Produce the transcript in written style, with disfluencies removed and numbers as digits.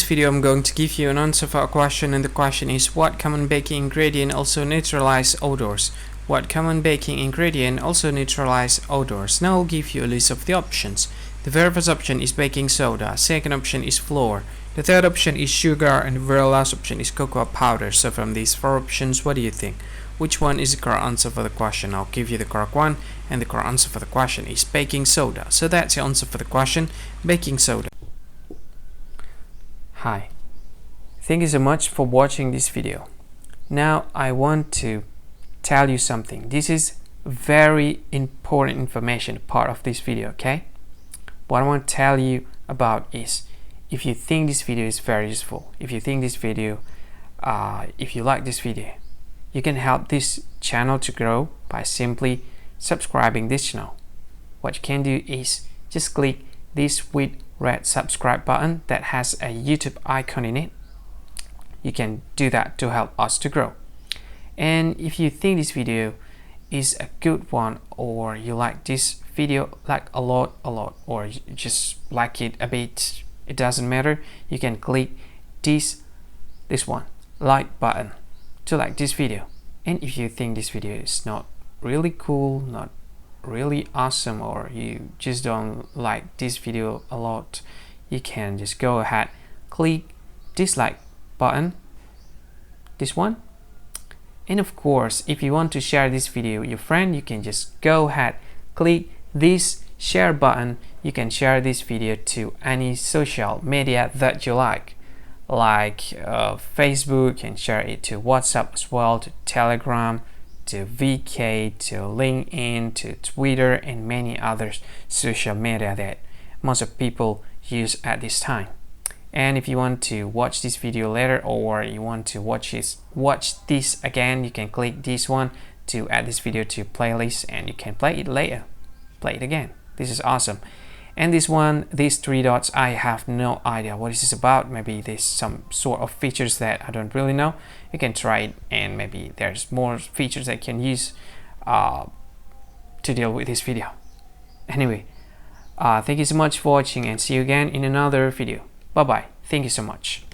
video I'm going to give you an answer for a question, and the question is, what common baking ingredient also neutralize odors? What common baking ingredient also neutralize odors? Now I'll give you a list of the options. The very first option is baking soda, second option is flour, the third option is sugar, and the very last option is cocoa powder. So from these four options, what do you think? Which one is the correct answer for the question? I'll give you the correct one, and the correct answer for the question is baking soda. So that's the answer for the question, baking soda. Hi, thank you so much for watching this video. Now I want to tell you something. This is very important information part of this video, okay? What I want to tell you about is, if you think this video is very useful, if you think this video, if you like this video, you can help this channel to grow by simply subscribing this channel. What you can do is just click this with red subscribe button that has a YouTube icon in it. You can do that to help us to grow. And if you think this video is a good one, or you like this video like a lot, or you just like it a bit, it doesn't matter, you can click this one, like button, to like this video. And if you think this video is not really cool, not really awesome, or you just don't like this video a lot, you can just go ahead, click dislike button, this one. And of course, if you want to share this video with your friend, you can just go ahead, click this share button. You can share this video to any social media that you like Facebook, and share it to WhatsApp as well, to Telegram, to VK, to LinkedIn, to Twitter, and many other social media that most of people use at this time. And if you want to watch this video later, or you want to watch this again, you can click this one to add this video to playlist, and you can play it later, play it again. This is awesome. And this one, these three dots, I have no idea what this is about. Maybe there's some sort of features that I don't really know. You can try it, and maybe there's more features that you can use to deal with this video. Anyway, thank you so much for watching, and see you again in another video. Bye bye. Thank you so much.